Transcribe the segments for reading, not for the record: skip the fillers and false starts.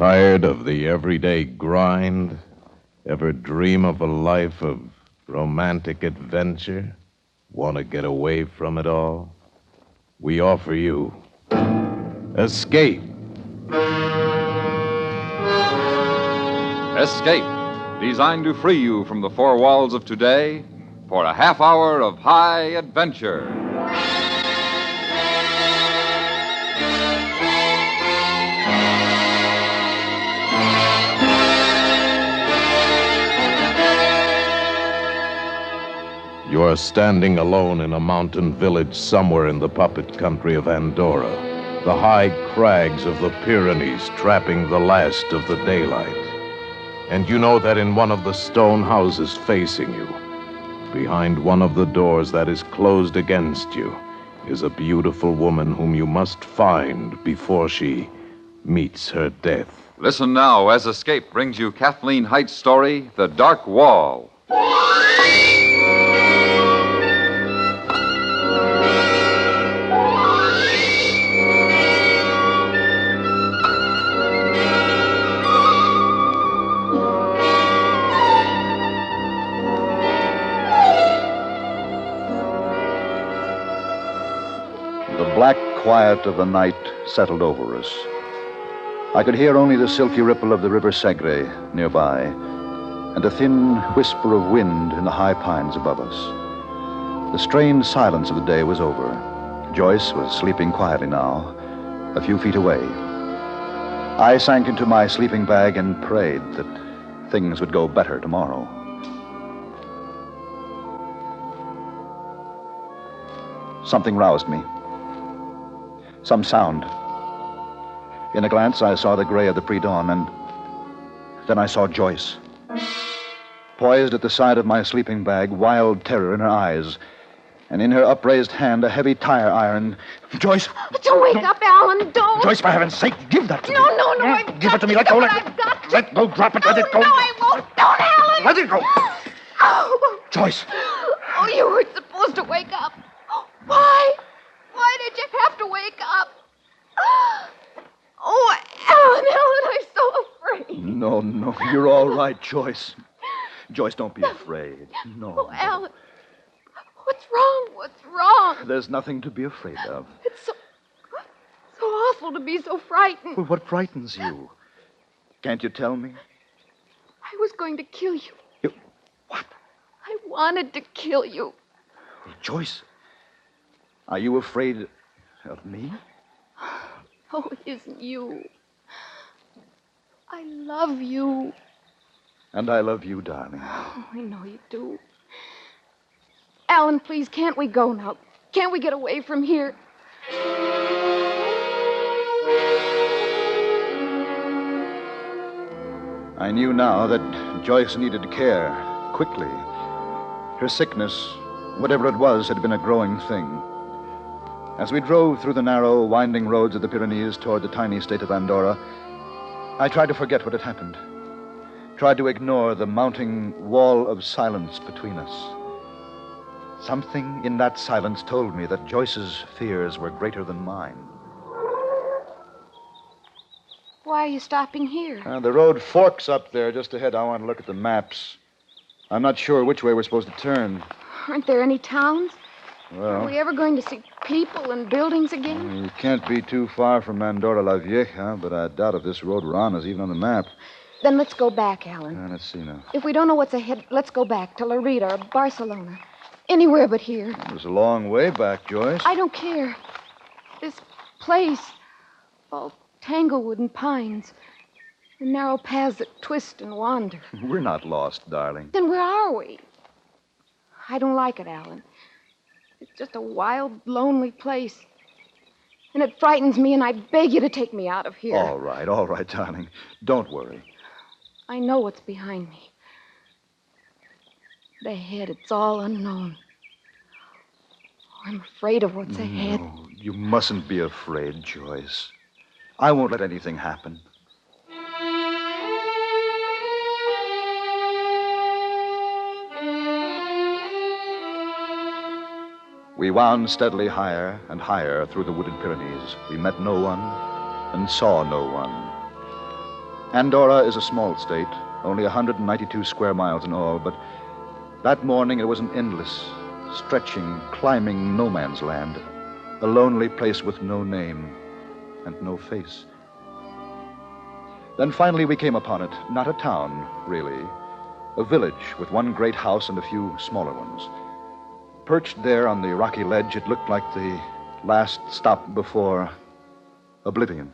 Tired of the everyday grind? Ever dream of a life of romantic adventure? Want to get away from it all? We offer you Escape. Escape, designed to free you from the four walls of today for a half hour of high adventure. You are standing alone in a mountain village somewhere in the puppet country of Andorra, the high crags of the Pyrenees trapping the last of the daylight. And you know that in one of the stone houses facing you, behind one of the doors that is closed against you, is a beautiful woman whom you must find before she meets her death. Listen now as Escape brings you Kathleen Height's story, The Dark Wall. The black quiet of the night settled over us. I could hear only the silky ripple of the river Segre nearby, and a thin whisper of wind in the high pines above us. The strained silence of the day was over. Joyce was sleeping quietly now, a few feet away. I sank into my sleeping bag and prayed that things would go better tomorrow. Something roused me. Some sound. In a glance, I saw the gray of the pre-dawn, and then I saw Joyce. Poised at the side of my sleeping bag, wild terror in her eyes, and in her upraised hand, a heavy tire iron. Joyce! Don't wake up, Alan, don't! Joyce, for heaven's sake, give that to me. No, I've Give got it to me, to let go, do let what go. I've got to. Let go, drop it, let it go. No, I won't. Don't, Alan! Let it go. Oh. Joyce! Oh, you weren't supposed to wake up. Why? Why did you have to wake up? Oh, Alan, I'm so afraid. No, you're all right, Joyce. Joyce, don't be afraid. No. Oh, Alan, what's wrong? What's wrong? There's nothing to be afraid of. It's so awful to be so frightened. Well, what frightens you? Can't you tell me? I was going to kill you. You... What? I wanted to kill you. Joyce, are you afraid of me? Oh, it isn't you. I love you. And I love you, darling. Oh, I know you do. Alan, please, can't we go now? Can't we get away from here? I knew now that Joyce needed care, quickly. Her sickness, whatever it was, had been a growing thing. As we drove through the narrow, winding roads of the Pyrenees toward the tiny state of Andorra, I tried to forget what had happened. Tried to ignore the mounting wall of silence between us. Something in that silence told me that Joyce's fears were greater than mine. Why are you stopping here? The road forks up there just ahead. I want to look at the maps. I'm not sure which way we're supposed to turn. Aren't there any towns? Well, Are we ever going to see people and buildings again? you can't be too far from Andorra la Vieja, but I doubt if this road we're on is even on the map. Then let's go back, Alan. Let's see now. If we don't know what's ahead, let's go back to Lerida or Barcelona. Anywhere but here. It was a long way back, Joyce. I don't care. This place, all tanglewood and pines, the narrow paths that twist and wander. We're not lost, darling. Then where are we? I don't like it, Alan. It's just a wild, lonely place. And it frightens me, and I beg you to take me out of here. All right, darling. Don't worry. I know what's behind me. But ahead, it's all unknown. Oh, I'm afraid of what's ahead. No, you mustn't be afraid, Joyce. I won't let anything happen. We wound steadily higher and higher through the wooded Pyrenees. We met no one and saw no one. Andorra is a small state, only 192 square miles in all, but that morning it was an endless, stretching, climbing no man's land, a lonely place with no name and no face. Then finally we came upon it, not a town, really, a village with one great house and a few smaller ones. Perched there on the rocky ledge, it looked like the last stop before oblivion.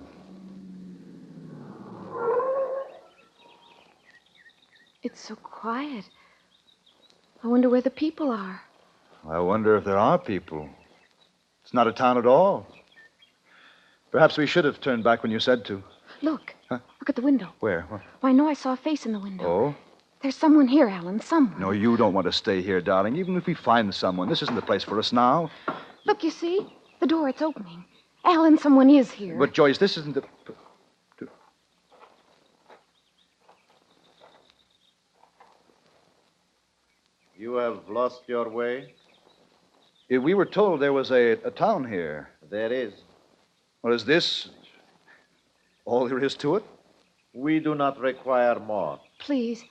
It's so quiet. I wonder where the people are. I wonder if there are people. It's not a town at all. Perhaps we should have turned back when you said to. Look. Huh? Look at the window. Where? Well, I know I saw a face in the window. Oh? There's someone here, Alan, someone. No, you don't want to stay here, darling. Even if we find someone, this isn't the place for us now. Look, you see? The door, it's opening. Alan, someone is here. But, Joyce, this isn't the... You have lost your way? We were told there was a town here. There is. Well, is this all there is to it? We do not require more. Please.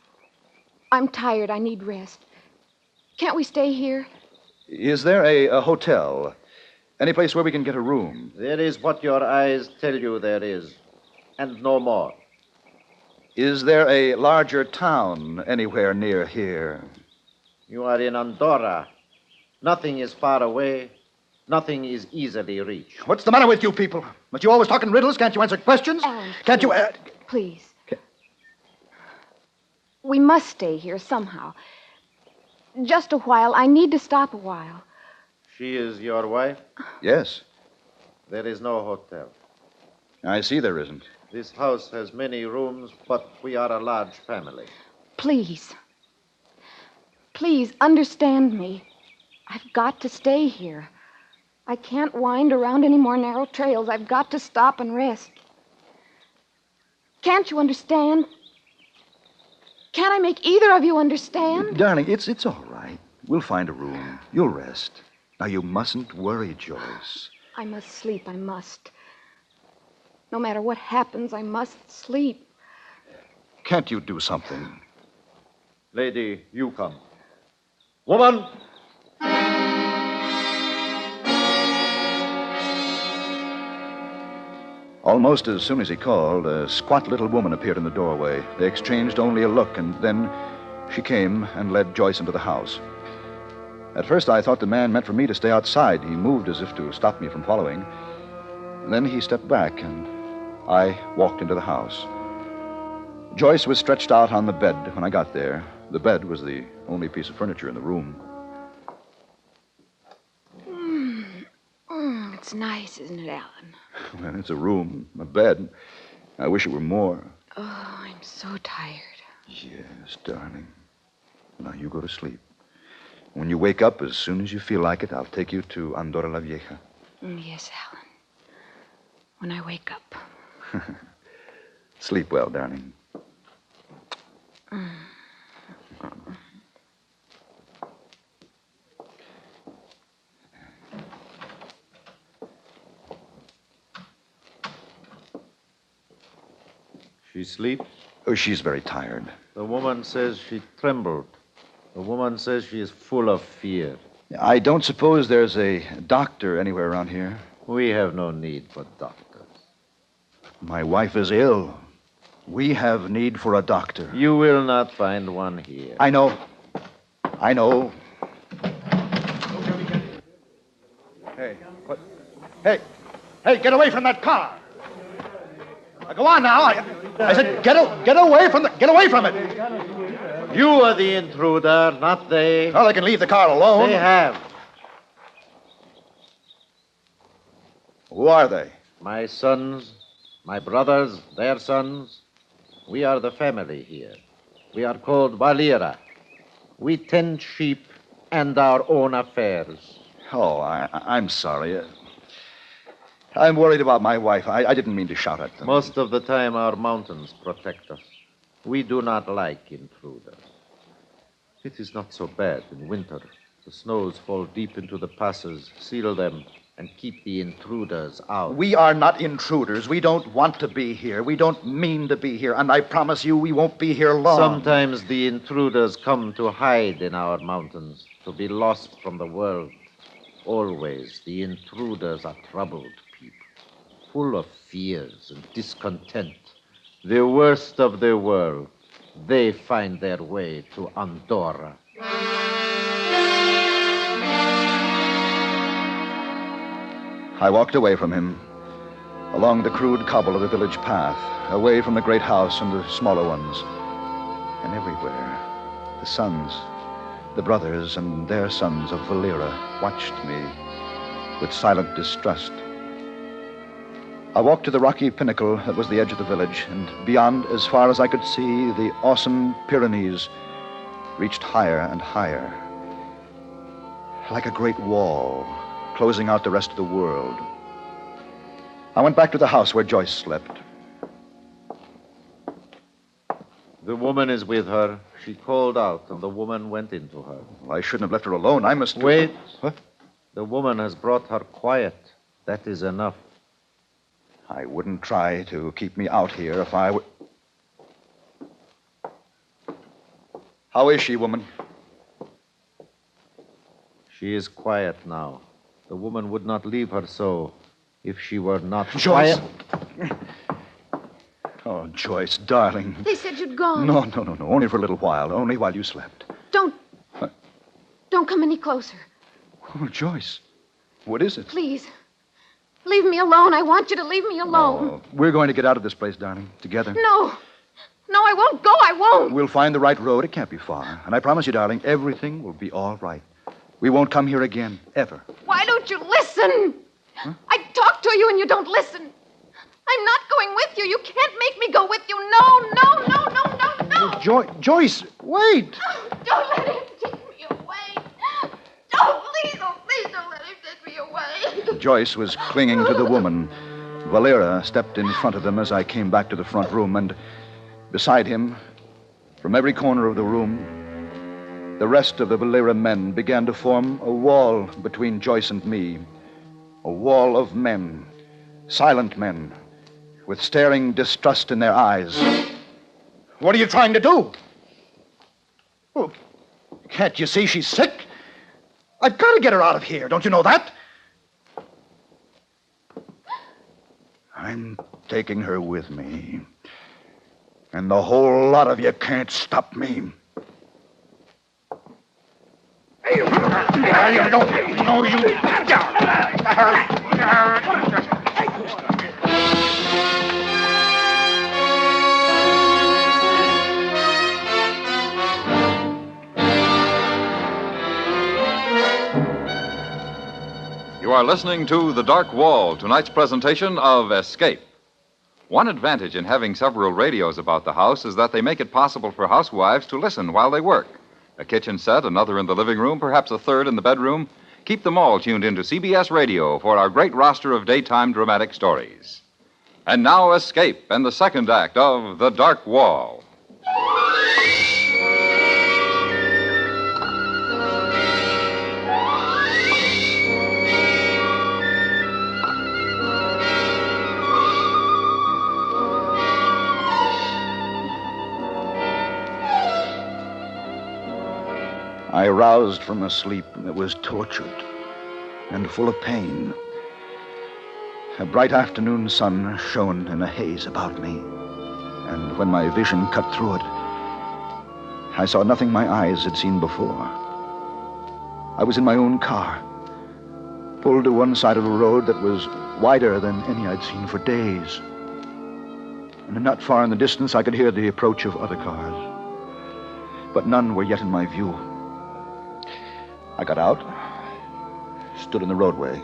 I'm tired. I need rest. Can't we stay here? Is there a hotel? Any place where we can get a room? There is what your eyes tell you there is, and no more. Is there a larger town anywhere near here? You are in Andorra. Nothing is far away. Nothing is easily reached. What's the matter with you people? Must you always talk in riddles? Can't you answer questions? Alan, Can't you... Please. We must stay here somehow. Just a while. I need to stop a while. She is your wife? Yes. There is no hotel. I see there isn't. This house has many rooms, but we are a large family. Please. Please, understand me. I've got to stay here. I can't wind around any more narrow trails. I've got to stop and rest. Can't you understand? Can't I make either of you understand? Darling, it's all right. We'll find a room. You'll rest. Now, you mustn't worry, Joyce. I must sleep. I must. No matter what happens, I must sleep. Can't you do something? Lady, you come. Woman! Almost as soon as he called, a squat little woman appeared in the doorway. They exchanged only a look, and then she came and led Joyce into the house. At first, I thought the man meant for me to stay outside. He moved as if to stop me from following. Then he stepped back, and I walked into the house. Joyce was stretched out on the bed when I got there. The bed was the only piece of furniture in the room. It's nice, isn't it, Alan? Well, it's a room, a bed. I wish it were more. Oh, I'm so tired. Yes, darling. Now, you go to sleep. When you wake up, as soon as you feel like it, I'll take you to Andorra la Vieja. Yes, Alan. When I wake up. Sleep well, darling. She sleeps? Oh, she's very tired. The woman says she trembled. The woman says she is full of fear. I don't suppose there's a doctor anywhere around here. We have no need for doctors. My wife is ill. We have need for a doctor. You will not find one here. I know. I know. Hey, what? Hey, get away from that car. Now, go on now. I said, get away from it. You are the intruder, not they. Well, they can leave the car alone. They have. Who are they? My sons, my brothers, their sons. We are the family here. We are called Valera. We tend sheep and our own affairs. Oh, I'm sorry. I'm worried about my wife. I didn't mean to shout at them. Most of the time, our mountains protect us. We do not like intruders. It is not so bad in winter. The snows fall deep into the passes, seal them, and keep the intruders out. We are not intruders. We don't want to be here. We don't mean to be here. And I promise you we won't be here long. Sometimes the intruders come to hide in our mountains, to be lost from the world. Always, the intruders are troubled people, full of fears and discontent. The worst of the world, they find their way to Andorra. I walked away from him, along the crude cobble of the village path, away from the great house and the smaller ones. And everywhere, the sons, the brothers and their sons of Valera watched me with silent distrust. I walked to the rocky pinnacle that was the edge of the village, and beyond, as far as I could see, the awesome Pyrenees reached higher and higher, like a great wall, closing out the rest of the world. I went back to the house where Joyce slept. The woman is with her. She called out, and the woman went into her. Well, I shouldn't have left her alone. I must... Wait. What? The woman has brought her quiet. That is enough. I wouldn't try to keep me out here if I were... How is she, woman? She is quiet now. The woman would not leave her so if she were not Joyce! quiet. Oh, Joyce, darling. They said you'd gone. No. Only for a little while. Only while you slept. Don't. What? Don't come any closer. Oh, Joyce. What is it? Please. Leave me alone. I want you to leave me alone. Oh, we're going to get out of this place, darling. Together. No. No, I won't go. I won't. We'll find the right road. It can't be far. And I promise you, darling, everything will be all right. We won't come here again, ever. Why don't you listen? Huh? I talk to you and you don't listen. I'm not going with you. You can't make me go with you. No. Joyce, wait. Don't let him take me away. Please don't let him take me away. Joyce was clinging to the woman. Valera stepped in front of them as I came back to the front room, and beside him, from every corner of the room, the rest of the Valera men began to form a wall between Joyce and me. A wall of men, silent men, with staring distrust in their eyes. What are you trying to do? Oh, can't you see she's sick? I've got to get her out of here. Don't you know that? I'm taking her with me. And the whole lot of you can't stop me. You are listening to The Dark Wall, tonight's presentation of Escape. One advantage in having several radios about the house is that they make it possible for housewives to listen while they work. A kitchen set, another in the living room, perhaps a third in the bedroom. Keep them all tuned into CBS Radio for our great roster of daytime dramatic stories. And now Escape and the second act of The Dark Wall. I roused from a sleep that was tortured and full of pain. A bright afternoon sun shone in a haze about me, and when my vision cut through it, I saw nothing my eyes had seen before. I was in my own car, pulled to one side of a road that was wider than any I'd seen for days. And not far in the distance, I could hear the approach of other cars, but none were yet in my view. I got out, stood in the roadway.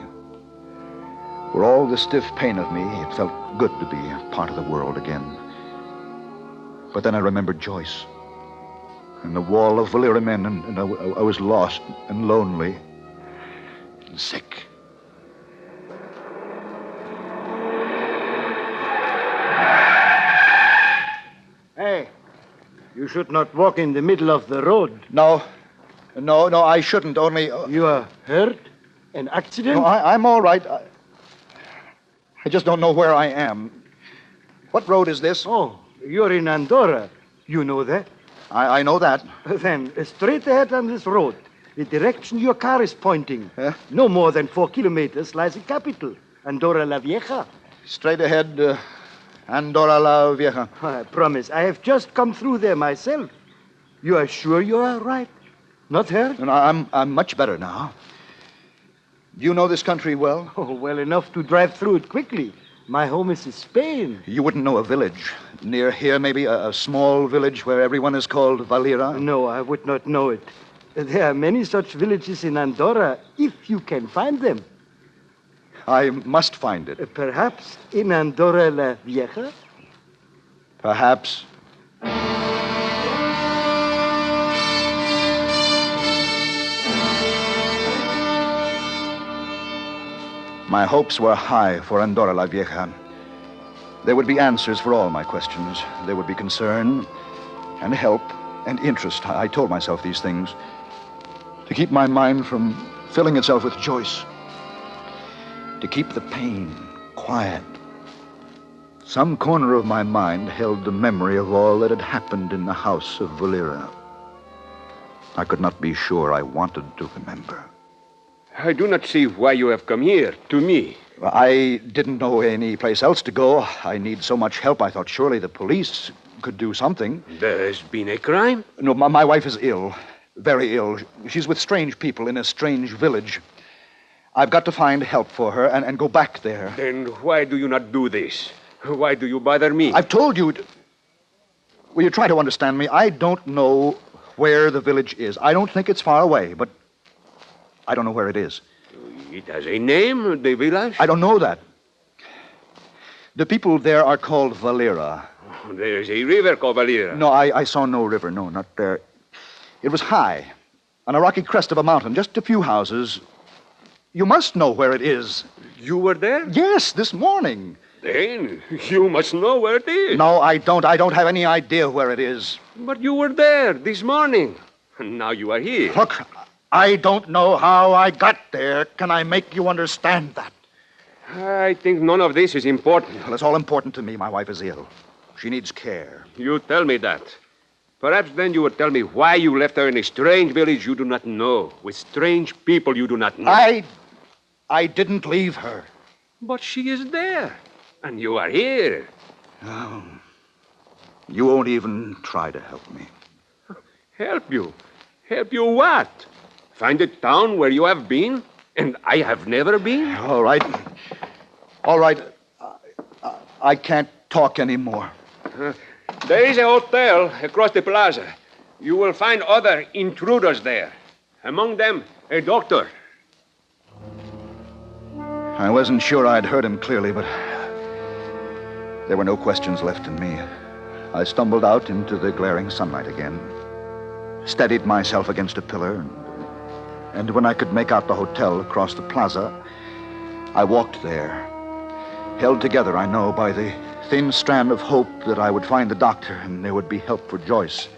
For all the stiff pain of me, it felt good to be a part of the world again. But then I remembered Joyce and the wall of Valera men, and I was lost and lonely and sick. Hey, you should not walk in the middle of the road. No, I shouldn't, only... You are hurt? An accident? No, I'm all right. I just don't know where I am. What road is this? Oh, you're in Andorra. You know that? I know that. Then, straight ahead on this road, the direction your car is pointing. Huh? No more than 4 kilometers lies the capital, Andorra la Vieja. Straight ahead, Andorra la Vieja. I promise, I have just come through there myself. You are sure you are right? Not hurt? And I'm much better now. Do you know this country well? Oh, well enough to drive through it quickly. My home is in Spain. You wouldn't know a village. Near here, maybe a small village where everyone is called Valera? No, I would not know it. There are many such villages in Andorra, if you can find them. I must find it. Perhaps in Andorra la Vieja? Perhaps. My hopes were high for Andorra la Vieja. There would be answers for all my questions. There would be concern and help and interest. I told myself these things to keep my mind from filling itself with Joyce, to keep the pain quiet. Some corner of my mind held the memory of all that had happened in the house of Valera. I could not be sure I wanted to remember. I do not see why you have come here, to me. I didn't know any place else to go. I need so much help. I thought surely the police could do something. There has been a crime? No, my wife is ill. Very ill. She's with strange people in a strange village. I've got to find help for her and go back there. Then why do you not do this? Why do you bother me? I've told you. Will you try to understand me? I don't know where the village is. I don't think it's far away, but I don't know where it is. It has a name, the village? I don't know that. The people there are called Valera. There is a river called Valera. No, I saw no river. No, not there. It was high, on a rocky crest of a mountain, just a few houses. You must know where it is. You were there? Yes, this morning. Then you must know where it is. No, I don't. I don't have any idea where it is. But you were there this morning. Now you are here. Look, I don't know how I got there. Can I make you understand that? I think none of this is important. Well, it's all important to me. My wife is ill. She needs care. You tell me that. Perhaps then you would tell me why you left her in a strange village you do not know, with strange people you do not know. I didn't leave her. But she is there, and you are here. Oh, you won't even try to help me. Help you? Help you what? Find a town where you have been, and I have never been? All right. All right. I can't talk anymore. There is a hotel across the plaza. You will find other intruders there. Among them, a doctor. I wasn't sure I'd heard him clearly, but there were no questions left in me. I stumbled out into the glaring sunlight again, steadied myself against a pillar, and when I could make out the hotel across the plaza, I walked there, held together, I know, by the thin strand of hope that I would find the doctor and there would be help for Joyce.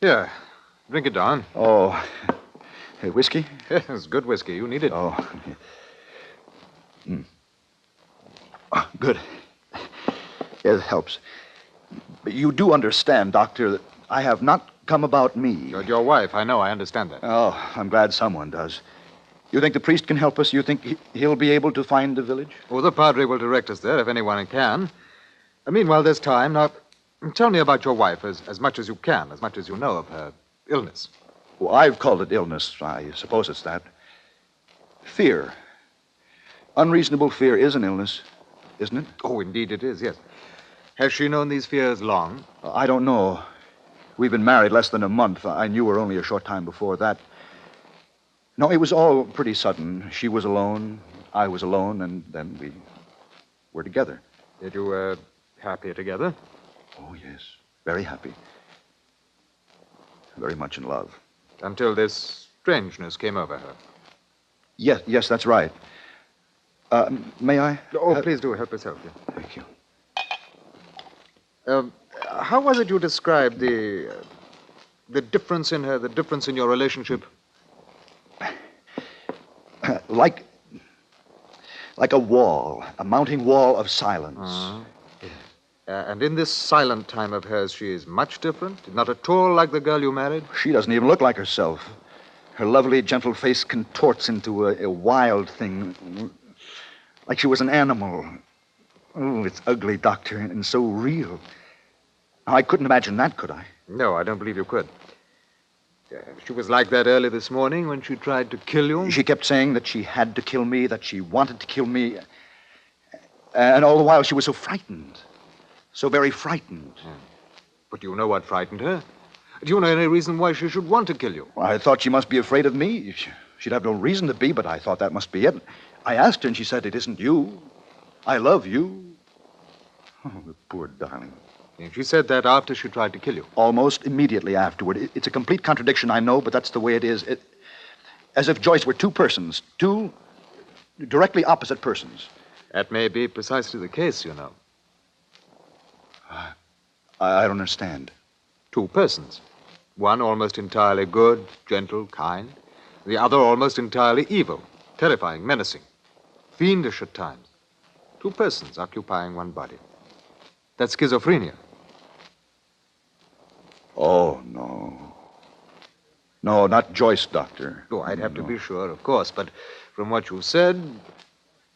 Here, drink it, Don. Oh, hey, whiskey? Yes, good whiskey. You need it. Oh. Oh, good. It helps. But you do understand, Doctor, that I have not come about me. Your wife, I know. I understand that. Oh, I'm glad someone does. You think the priest can help us? You think he'll be able to find the village? Oh, the padre will direct us there if anyone can. Meanwhile, there's time. Now, tell me about your wife as much as you can, as much as you know of her illness. Well, I've called it illness. I suppose it's that. Fear. Unreasonable fear is an illness, isn't it? Oh, indeed it is, yes. Has she known these fears long? I don't know. We've been married less than a month. I knew her only a short time before that. No, it was all pretty sudden. She was alone, I was alone, and then we were together. Yet you were happy together? Oh, yes. Very happy. Very much in love. Until this strangeness came over her. Yes, that's right. May I? Oh, please do help yourself. Yeah. Thank you. How was it you described the difference in her, the difference in your relationship like a wall, a mounting wall of silence. And in this silent time of hers, she is much different? Not at all like the girl you married? She doesn't even look like herself. Her lovely, gentle face contorts into a wild thing, like she was an animal. Oh, it's ugly, Doctor, and so real. I couldn't imagine that, could I? No, I don't believe you could. She was like that early this morning when she tried to kill you? She kept saying that she had to kill me, that she wanted to kill me. And all the while she was so frightened. So very frightened. But do you know what frightened her? Do you know any reason why she should want to kill you? Well, I thought she must be afraid of me. She'd have no reason to be, but I thought that must be it. I asked her, and she said, "It isn't you. I love you." Oh, the poor darling. And she said that after she tried to kill you? Almost immediately afterward. It's a complete contradiction, I know, but that's the way it is. As if Joyce were two persons, two directly opposite persons. That may be precisely the case, you know. I don't understand. Two persons. One almost entirely good, gentle, kind. The other almost entirely evil, terrifying, menacing, fiendish at times. Two persons occupying one body. That's schizophrenia. Oh, no. No, not Joyce, Doctor. Oh, I'd have to be sure, of course, but from what you said,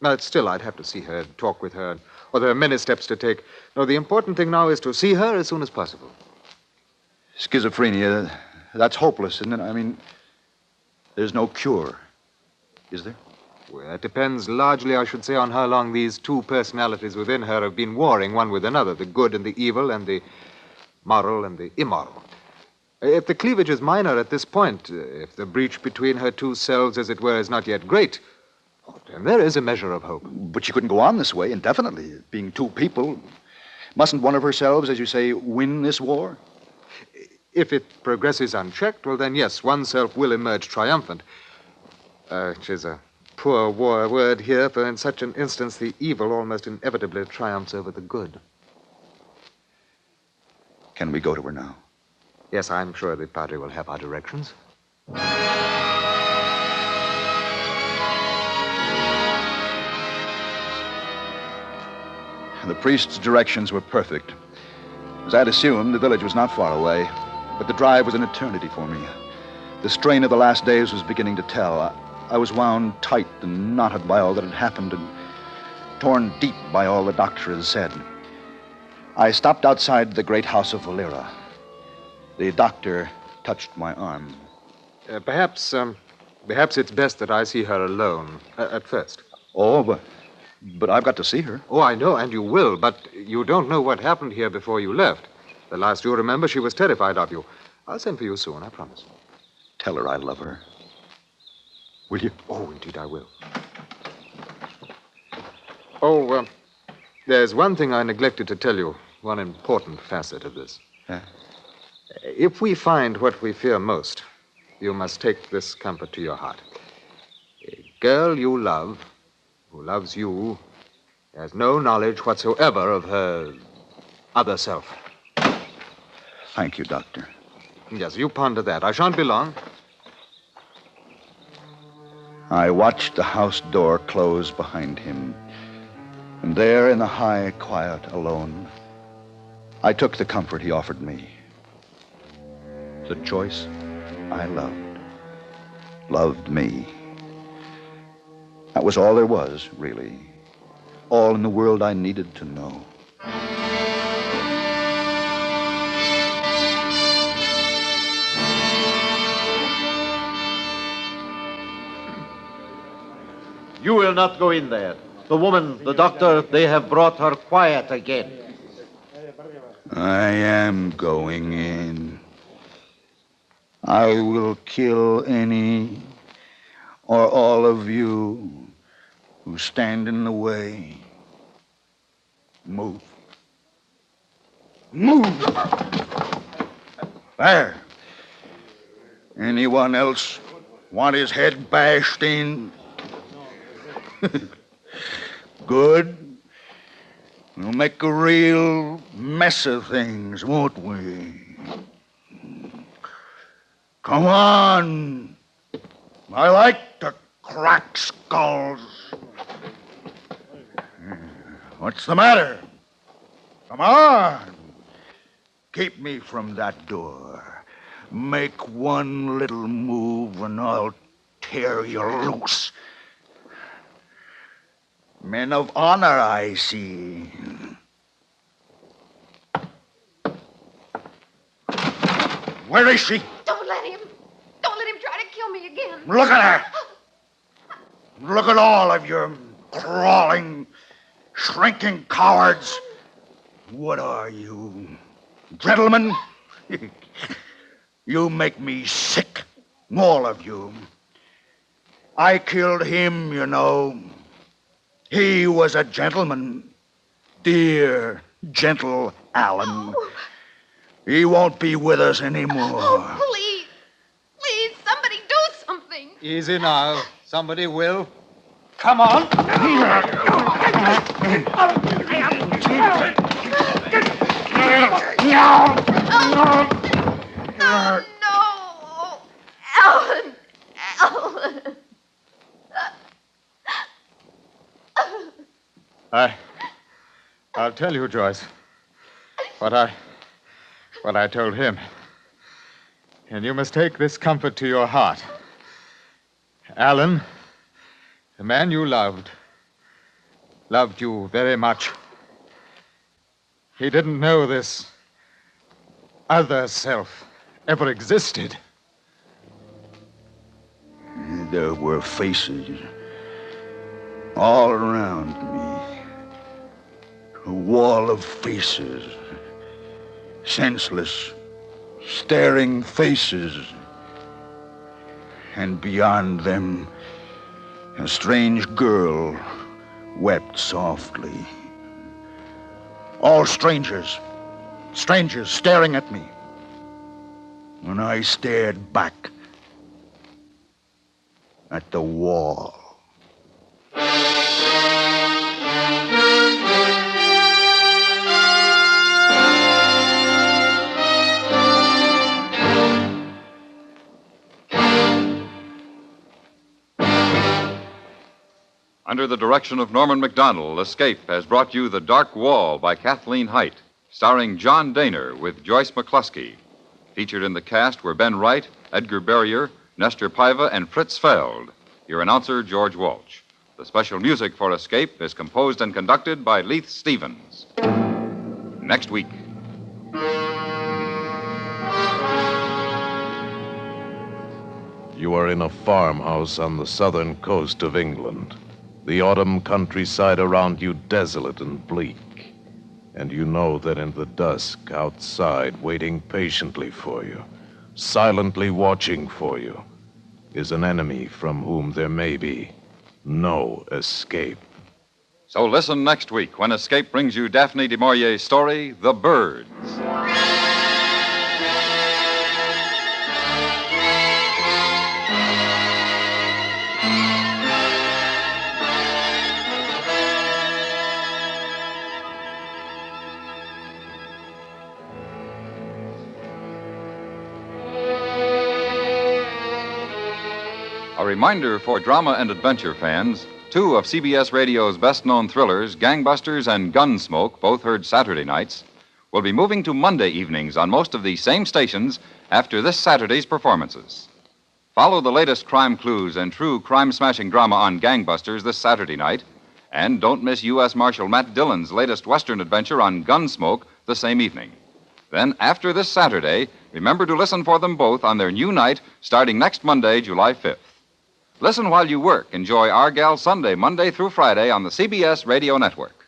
but still, I'd have to see her, talk with her, or there are many steps to take. No, the important thing now is to see her as soon as possible. Schizophrenia, that's hopeless, isn't it? I mean, there's no cure, is there? Well, it depends largely, I should say, on how long these two personalities within her have been warring one with another, the good and the evil, and the moral and the immoral. If the cleavage is minor at this point, if the breach between her two selves, as it were, is not yet great, then there is a measure of hope. But she couldn't go on this way indefinitely, being two people. Mustn't one of herselves, as you say, win this war? If it progresses unchecked, well, then, yes, one self will emerge triumphant. Which is a poor war word here, for in such an instance, the evil almost inevitably triumphs over the good. Can we go to her now? Yes, I'm sure the Padre will have our directions. The priest's directions were perfect. As I'd assumed, the village was not far away, but the drive was an eternity for me. The strain of the last days was beginning to tell. I was wound tight and knotted by all that had happened and torn deep by all the doctor had said. I stopped outside the great house of Valera. The doctor touched my arm. Perhaps it's best that I see her alone, at first. Oh, but I've got to see her. Oh, I know, and you will, but you don't know what happened here before you left. The last you remember, she was terrified of you. I'll send for you soon, I promise. Tell her I love her. Will you? Oh, indeed I will. Oh, there's one thing I neglected to tell you, one important facet of this. Yeah? If we find what we fear most, you must take this comfort to your heart. A girl you love, who loves you, has no knowledge whatsoever of her other self. Thank you, Doctor. Yes, you ponder that. I shan't be long. I watched the house door close behind him. And there in the high quiet alone, I took the comfort he offered me. The Joyce I loved me. That was all there was, really. All in the world I needed to know. You will not go in there. The woman, the doctor, they have brought her quiet again. I am going in. I will kill any or all of you who stand in the way. Move. Move! There. Anyone else want his head bashed in? Good. We'll make a real mess of things, won't we? Come on. I like to crack skulls. skulls. What's the matter? Come on. Keep me from that door. Make one little move and I'll tear you loose. Men of honor, I see. Where is she? Don't let him. Don't let him try to kill me again. Look at her. Look at all of you crawling, shrinking cowards. What are you, gentlemen? You make me sick, all of you. I killed him, you know. He was a gentleman. Dear, gentle Alan. Oh. He won't be with us anymore. Oh, please. Please, somebody do something. Easy now. Somebody will. Come on. No. Alan. Alan. I'll tell you, Joyce, what I told him. And you must take this comfort to your heart. Alan, the man you loved you very much. He didn't know this other self ever existed. There were faces all around me. A wall of faces. Senseless, staring faces. And beyond them, a strange girl wept softly. All strangers. Strangers staring at me. And I stared back at the wall. Under the direction of Norman Macdonald, Escape has brought you The Dark Wall by Kathleen Hite, starring John Dehner with Joyce McCluskey. Featured in the cast were Ben Wright, Edgar Barrier, Nestor Paiva, and Fritz Feld. Your announcer, George Walsh. The special music for Escape is composed and conducted by Leith Stevens. Next week. You are in a farmhouse on the southern coast of England. The autumn countryside around you desolate and bleak. And you know that in the dusk outside, waiting patiently for you, silently watching for you, is an enemy from whom there may be no escape. So listen next week when Escape brings you Daphne du Maurier's story, The Birds. A reminder for drama and adventure fans, two of CBS Radio's best-known thrillers, Gangbusters and Gunsmoke, both heard Saturday nights, will be moving to Monday evenings on most of these same stations after this Saturday's performances. Follow the latest crime clues and true crime-smashing drama on Gangbusters this Saturday night, and don't miss U.S. Marshal Matt Dillon's latest Western adventure on Gunsmoke the same evening. Then, after this Saturday, remember to listen for them both on their new night starting next Monday, July 5th. Listen while you work. Enjoy Argyle Sunday, Monday through Friday on the CBS Radio Network.